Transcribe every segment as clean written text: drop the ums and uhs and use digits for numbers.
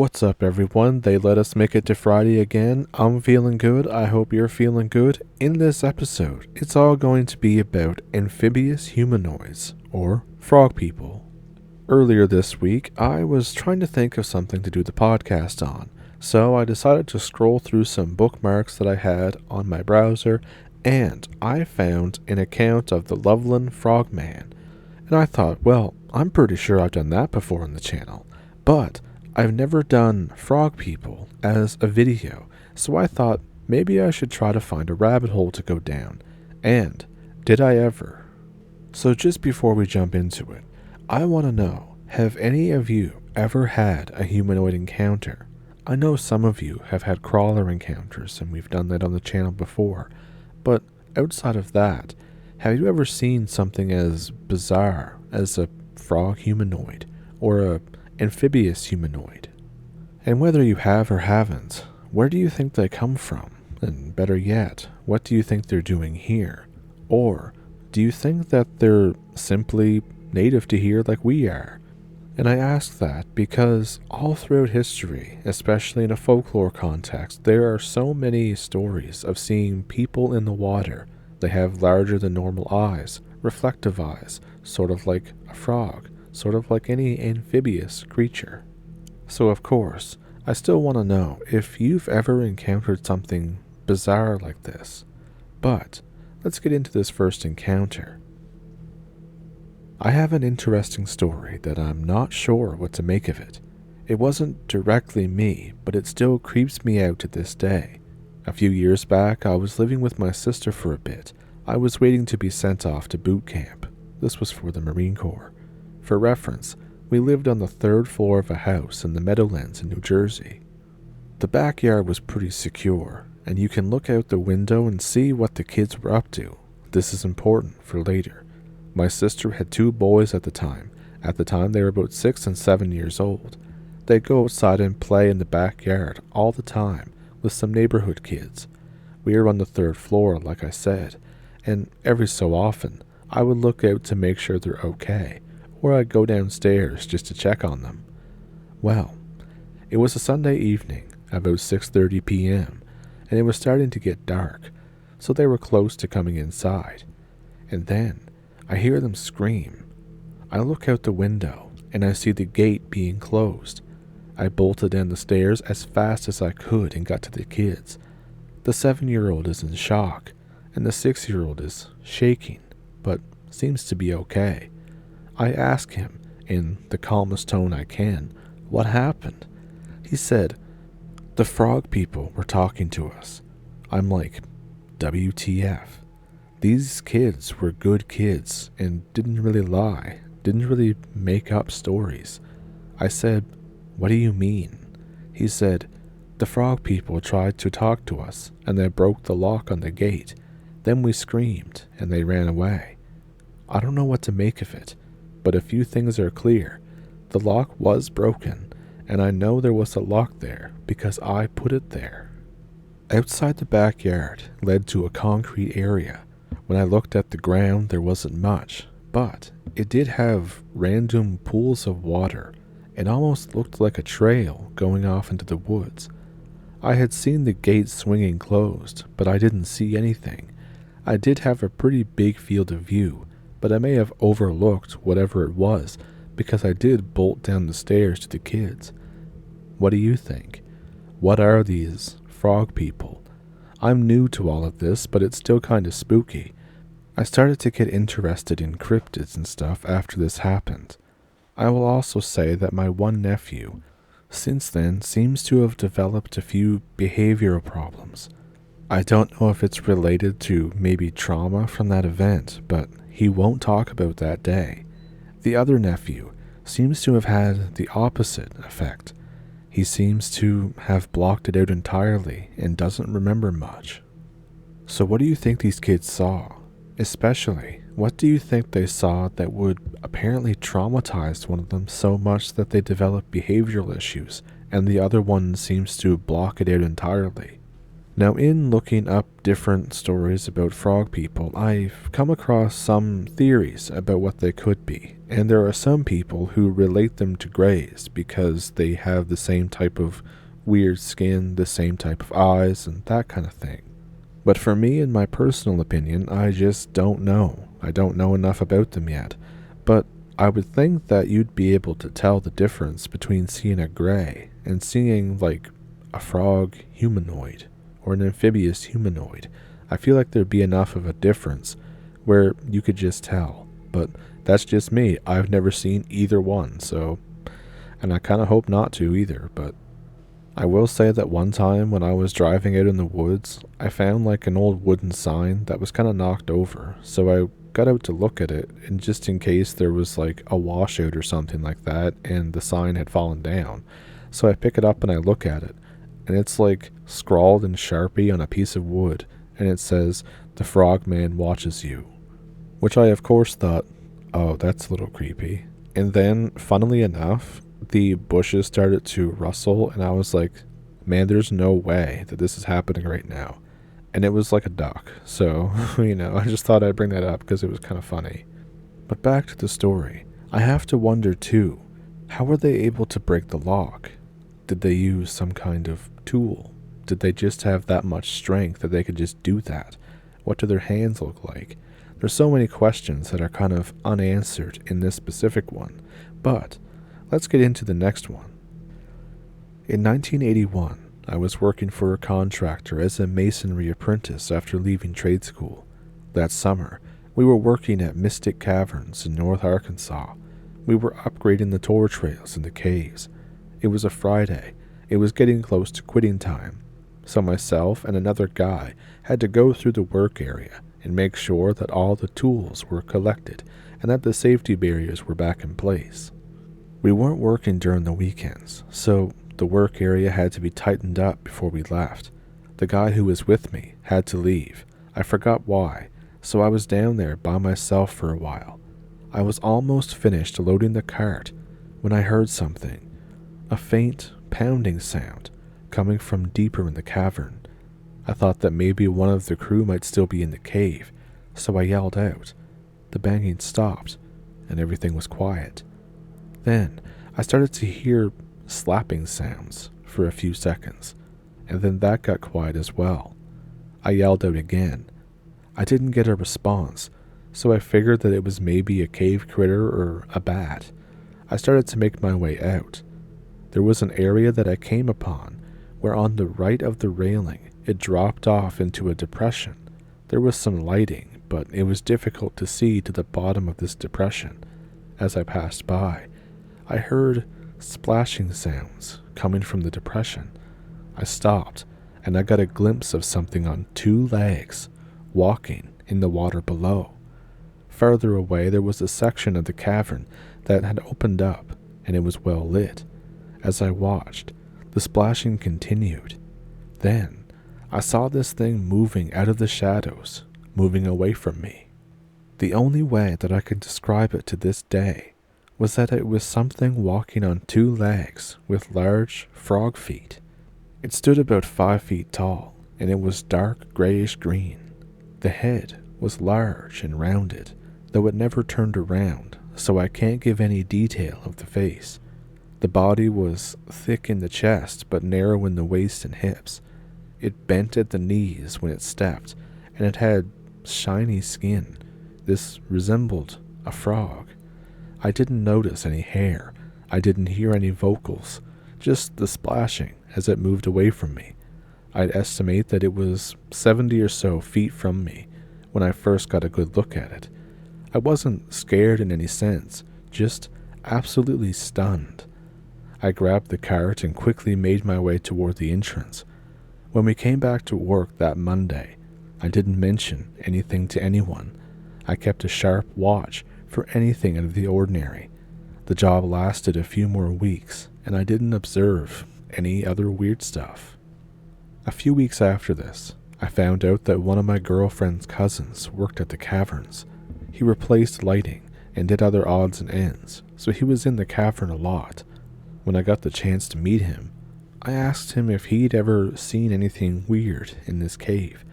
What's up, everyone? They let us make it to Friday again. I'm feeling good. I hope you're feeling good. In this episode, it's all going to be about amphibious humanoids, or frog people. Earlier this week, I was trying to think of something to do the podcast on, so I decided to scroll through some bookmarks that I had on my browser, and I found an account of the Loveland Frogman. And I thought, well, I'm pretty sure I've done that before on the channel, but I've never done frog people as a video, so I thought maybe I should try to find a rabbit hole to go down. And did I ever? So just before we jump into it, I want to know, have any of you ever had a humanoid encounter? I know some of you have had crawler encounters, and we've done that on the channel before, but outside of that, have you ever seen something as bizarre as a frog humanoid or a amphibious humanoid? And whether you have or haven't, where do you think they come from? And better yet, what do you think they're doing here? Or do you think that they're simply native to here like we are? And I ask that because all throughout history, especially in a folklore context, there are so many stories of seeing people in the water. They have larger than normal eyes, reflective eyes, sort of like a frog, sort of like any amphibious creature. So of course, I still want to know if you've ever encountered something bizarre like this. But let's get into this first encounter. I have an interesting story that I'm not sure what to make of it. It wasn't directly me, but it still creeps me out to this day. A few years back, I was living with my sister for a bit. I was waiting to be sent off to boot camp. This was for the Marine Corps. For reference, we lived on the 3rd floor of a house in the Meadowlands in New Jersey. The backyard was pretty secure, and you can look out the window and see what the kids were up to. This is important for later. My sister had 2 boys at the time. At the time, they were about 6 and 7 years old. They'd go outside and play in the backyard all the time with some neighborhood kids. We were on the 3rd floor, like I said, and every so often, I would look out to make sure they're okay, or I'd go downstairs just to check on them. Well, it was a Sunday evening, about 6:30 p.m., and it was starting to get dark, so they were close to coming inside. And then, I hear them scream. I look out the window, and I see the gate being closed. I bolted down the stairs as fast as I could and got to the kids. The 7-year-old is in shock, and the 6-year-old is shaking, but seems to be okay. I ask him, in the calmest tone I can, what happened. He said, "The frog people were talking to us." I'm like, WTF? These kids were good kids and didn't really lie, didn't really make up stories. I said, "What do you mean?" He said, "The frog people tried to talk to us and they broke the lock on the gate. Then we screamed and they ran away." I don't know what to make of it, but a few things are clear. The lock was broken, and I know there was a lock there because I put it there. Outside the backyard led to a concrete area. When I looked at the ground, there wasn't much, but it did have random pools of water. It almost looked like a trail going off into the woods. I had seen the gate swinging closed, but I didn't see anything. I did have a pretty big field of view, but I may have overlooked whatever it was because I did bolt down the stairs to the kids. What do you think? What are these frog people? I'm new to all of this, but it's still kind of spooky. I started to get interested in cryptids and stuff after this happened. I will also say that my one nephew, since then, seems to have developed a few behavioral problems. I don't know if it's related to maybe trauma from that event, but he won't talk about that day. The other nephew seems to have had the opposite effect. He seems to have blocked it out entirely and doesn't remember much. So what do you think these kids saw? Especially, what do you think they saw that would apparently traumatize one of them so much that they develop behavioral issues, and the other one seems to block it out entirely? Now, in looking up different stories about frog people, I've come across some theories about what they could be, and there are some people who relate them to greys because they have the same type of weird skin, the same type of eyes, and that kind of thing. But for me, in my personal opinion, I just don't know. I don't know enough about them yet. But I would think that you'd be able to tell the difference between seeing a grey and seeing, like, a frog humanoid or an amphibious humanoid. I feel like there'd be enough of a difference where you could just tell. But that's just me. I've never seen either one, so... And I kind of hope not to either, but... I will say that one time when I was driving out in the woods, I found like an old wooden sign that was kind of knocked over, so I got out to look at it, and just in case there was like a washout or something like that, and the sign had fallen down. So I pick it up and I look at it, and it's like scrawled in Sharpie on a piece of wood, and it says, "The Frogman watches you." Which I of course thought, oh, that's a little creepy. And then, funnily enough, the bushes started to rustle, and I was like, man, there's no way that this is happening right now. And it was like a duck, so, I just thought I'd bring that up because it was kind of funny. But back to the story. I have to wonder too, how were they able to break the lock? Did they use some kind of tool? Did they just have that much strength that they could just do that? What do their hands look like? There's so many questions that are kind of unanswered in this specific one, but let's get into the next one. In 1981, I was working for a contractor as a masonry apprentice after leaving trade school. That summer, we were working at Mystic Caverns in North Arkansas. We were upgrading the tour trails in the caves. It was a Friday. It was getting close to quitting time, so myself and another guy had to go through the work area and make sure that all the tools were collected and that the safety barriers were back in place. We weren't working during the weekends, so the work area had to be tightened up before we left. The guy who was with me had to leave. I forgot why, so I was down there by myself for a while. I was almost finished loading the cart when I heard something, a faint pounding sound coming from deeper in the cavern. I thought that maybe one of the crew might still be in the cave, so I yelled out. The banging stopped, and everything was quiet. Then I started to hear slapping sounds for a few seconds, and then that got quiet as well. I yelled out again. I didn't get a response, so I figured that it was maybe a cave critter or a bat. I started to make my way out. There was an area that I came upon where on the right of the railing it dropped off into a depression. There was some lighting, but it was difficult to see to the bottom of this depression. As I passed by, I heard splashing sounds coming from the depression. I stopped, and I got a glimpse of something on 2 legs, walking in the water below. Farther away there was a section of the cavern that had opened up, and it was well lit. As I watched, the splashing continued. Then, I saw this thing moving out of the shadows, moving away from me. The only way that I could describe it to this day was that it was something walking on 2 legs with large frog feet. It stood about 5 feet tall, and it was dark grayish green. The head was large and rounded, though it never turned around, so I can't give any detail of the face. The body was thick in the chest, but narrow in the waist and hips. It bent at the knees when it stepped, and it had shiny skin. This resembled a frog. I didn't notice any hair. I didn't hear any vocals, just the splashing as it moved away from me. I'd estimate that it was 70 or so feet from me when I first got a good look at it. I wasn't scared in any sense, just absolutely stunned. I grabbed the cart and quickly made my way toward the entrance. When we came back to work that Monday, I didn't mention anything to anyone. I kept a sharp watch for anything out of the ordinary. The job lasted a few more weeks, and I didn't observe any other weird stuff. A few weeks after this, I found out that one of my girlfriend's cousins worked at the caverns. He replaced lighting and did other odds and ends, so he was in the cavern a lot. When I got the chance to meet him, I asked him if he'd ever seen anything weird in this cave,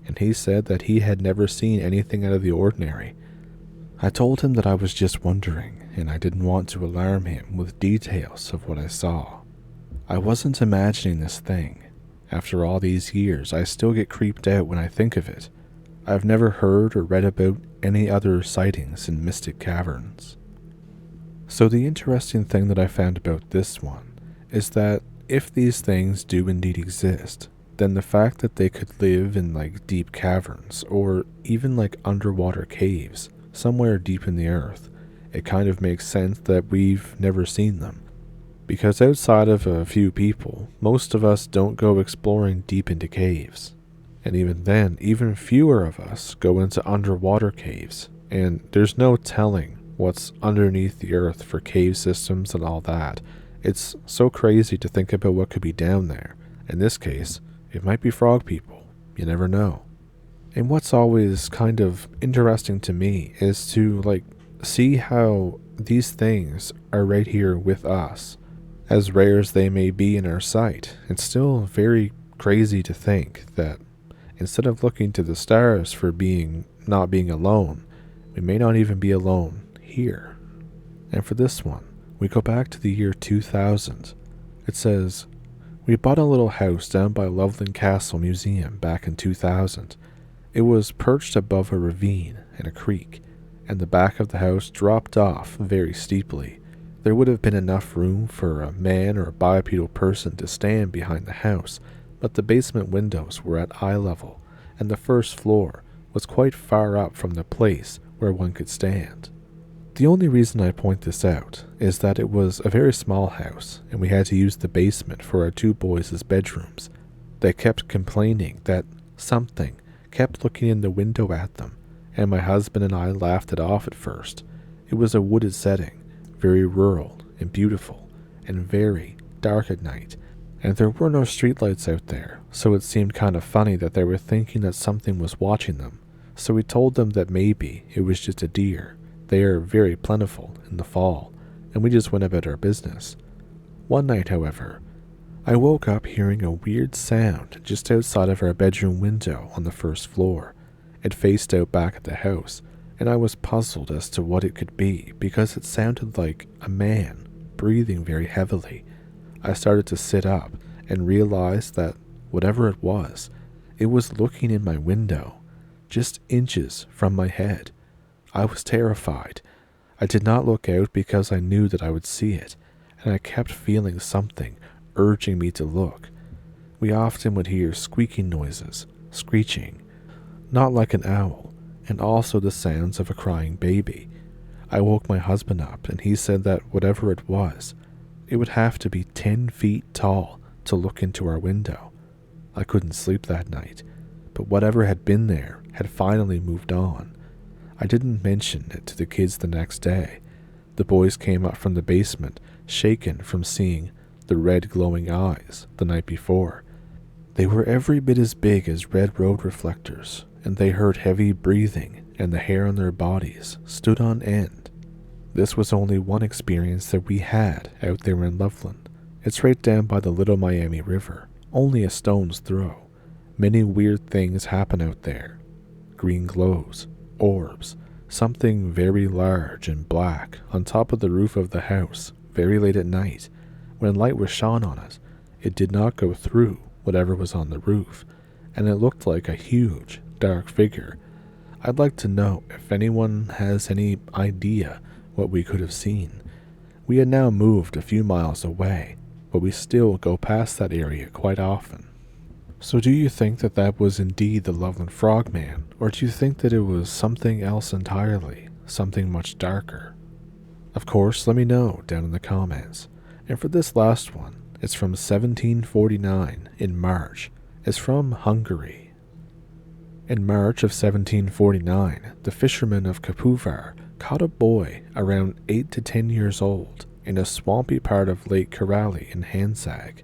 and he said that he had never seen anything out of the ordinary. I told him that I was just wondering, and I didn't want to alarm him with details of what I saw. I wasn't imagining this thing. After all these years, I still get creeped out when I think of it. I've never heard or read about any other sightings in mystic caverns. So the interesting thing that I found about this one is that if these things do indeed exist, then the fact that they could live in like deep caverns or even like underwater caves somewhere deep in the earth, it kind of makes sense that we've never seen them. Because outside of a few people, most of us don't go exploring deep into caves. And even then, even fewer of us go into underwater caves, and there's no telling what's underneath the earth for cave systems and all that. It's so crazy to think about what could be down there. In this case, it might be frog people. You never know. And what's always kind of interesting to me is to see how these things are right here with us. As rare as they may be in our sight, it's still very crazy to think that instead of looking to the stars for not being alone, we may not even be alone here. And for this one, we go back to the year 2000. It says, "We bought a little house down by Loveland Castle Museum back in 2000. It was perched above a ravine and a creek, and the back of the house dropped off very steeply. There would have been enough room for a man or a bipedal person to stand behind the house, but the basement windows were at eye level, and the first floor was quite far up from the place where one could stand. The only reason I point this out is that it was a very small house, and we had to use the basement for our two boys' bedrooms. They kept complaining that something kept looking in the window at them, and my husband and I laughed it off at first. It was a wooded setting, very rural and beautiful, and very dark at night, and there were no streetlights out there, so it seemed kind of funny that they were thinking that something was watching them. So we told them that maybe it was just a deer. They are very plentiful in the fall, and we just went about our business. One night, however, I woke up hearing a weird sound just outside of our bedroom window on the first floor. It faced out back at the house, and I was puzzled as to what it could be because it sounded like a man breathing very heavily. I started to sit up and realized that whatever it was looking in my window, just inches from my head. I was terrified. I did not look out because I knew that I would see it, and I kept feeling something urging me to look. We often would hear squeaking noises, screeching, not like an owl, and also the sounds of a crying baby. I woke my husband up, and he said that whatever it would have to be 10 feet tall to look into our window. I couldn't sleep that night, but whatever had been there had finally moved on. I didn't mention it to the kids the next day. The boys came up from the basement, shaken from seeing the red glowing eyes the night before. They were every bit as big as red road reflectors, and they heard heavy breathing, and the hair on their bodies stood on end. This was only one experience that we had out there in Loveland. It's right down by the Little Miami River, only a stone's throw. Many weird things happen out there. Green glows, orbs, something very large and black on top of the roof of the house very late at night. When light was shone on it, it did not go through whatever was on the roof, and it looked like a huge, dark figure. I'd like to know if anyone has any idea what we could have seen. We had now moved a few miles away, but we still go past that area quite often. So do you think that that was indeed the Loveland Frogman, or do you think that it was something else entirely, something much darker? Of course, let me know down in the comments. And for this last one, it's from 1749 in March. It's from Hungary. In March of 1749, the fishermen of Kapuvar caught a boy around 8 to 10 years old in a swampy part of Lake Karali in Hansag.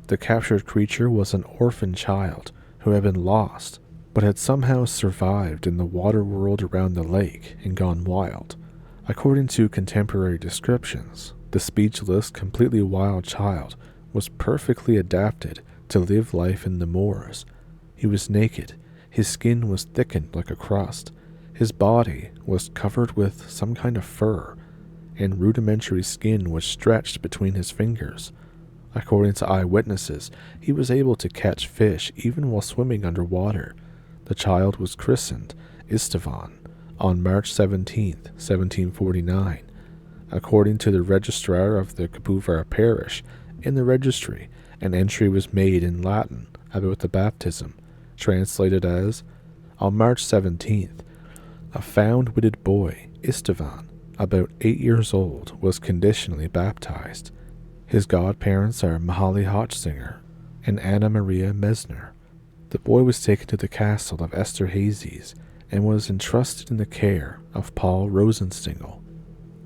The captured creature was an orphan child who had been lost, but had somehow survived in the water world around the lake and gone wild. According to contemporary descriptions, the speechless, completely wild child was perfectly adapted to live life in the moors. He was naked, his skin was thickened like a crust, his body was covered with some kind of fur, and rudimentary skin was stretched between his fingers. According to eyewitnesses, he was able to catch fish even while swimming underwater. The child was christened Istvan on March 17, 1749. According to the registrar of the Capuvar parish, in the registry, an entry was made in Latin about the baptism, translated as, "On March 17th, a found-witted boy, Istvan, about 8 years old, was conditionally baptized. His godparents are Mahaly Hochsinger and Anna Maria Mesner. The boy was taken to the castle of Esterhazy's and was entrusted in the care of Paul Rosenstengel."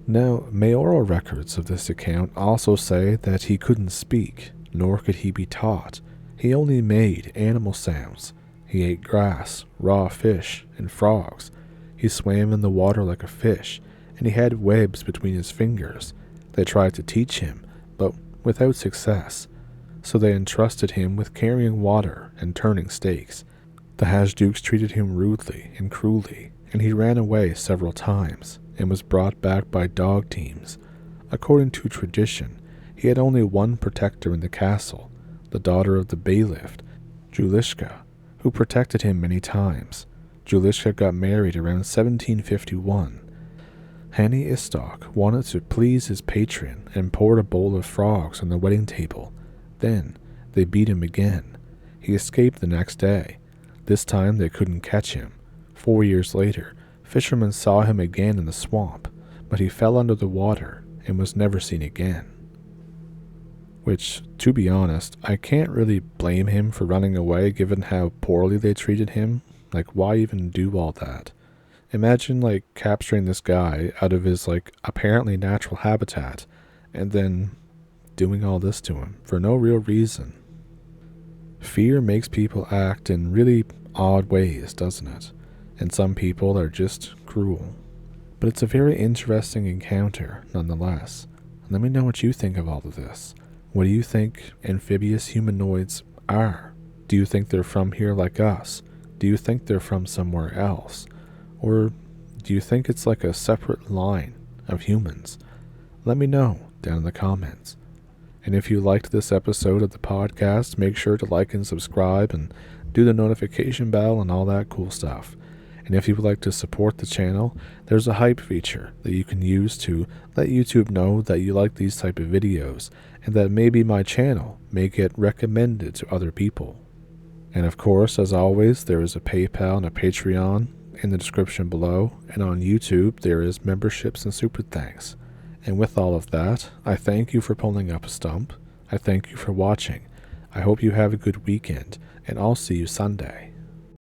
Now, mayoral records of this account also say that he couldn't speak, nor could he be taught. He only made animal sounds. He ate grass, raw fish, and frogs. He swam in the water like a fish, and he had webs between his fingers. They tried to teach him, but without success, so they entrusted him with carrying water and turning stakes. The Hajdukes treated him rudely and cruelly, and he ran away several times and was brought back by dog teams. According to tradition, he had only one protector in the castle, the daughter of the bailiff, Julishka, who protected him many times. Julishka got married around 1751. Hanny Istok wanted to please his patron and poured a bowl of frogs on the wedding table. Then they beat him again. He escaped the next day. This time they couldn't catch him. 4 years later, fishermen saw him again in the swamp, but he fell under the water and was never seen again. Which, to be honest, I can't really blame him for running away given how poorly they treated him. Like, why even do all that? Imagine, capturing this guy out of his, apparently natural habitat, and then doing all this to him for no real reason. Fear makes people act in really odd ways, doesn't it? And some people are just cruel. But it's a very interesting encounter, nonetheless. Let me know what you think of all of this. What do you think amphibious humanoids are? Do you think they're from here like us? Do you think they're from somewhere else? Or do you think it's like a separate line of humans? Let me know down in the comments. And if you liked this episode of the podcast, make sure to like and subscribe and do the notification bell and all that cool stuff. And if you would like to support the channel, there's a hype feature that you can use to let YouTube know that you like these type of videos and that maybe my channel may get recommended to other people. And of course, as always, there is a PayPal and a Patreon in the description below, and on YouTube there is memberships and super thanks. And with all of that, I thank you for pulling up a stump. I thank you for watching. I hope you have a good weekend, and I'll see you Sunday.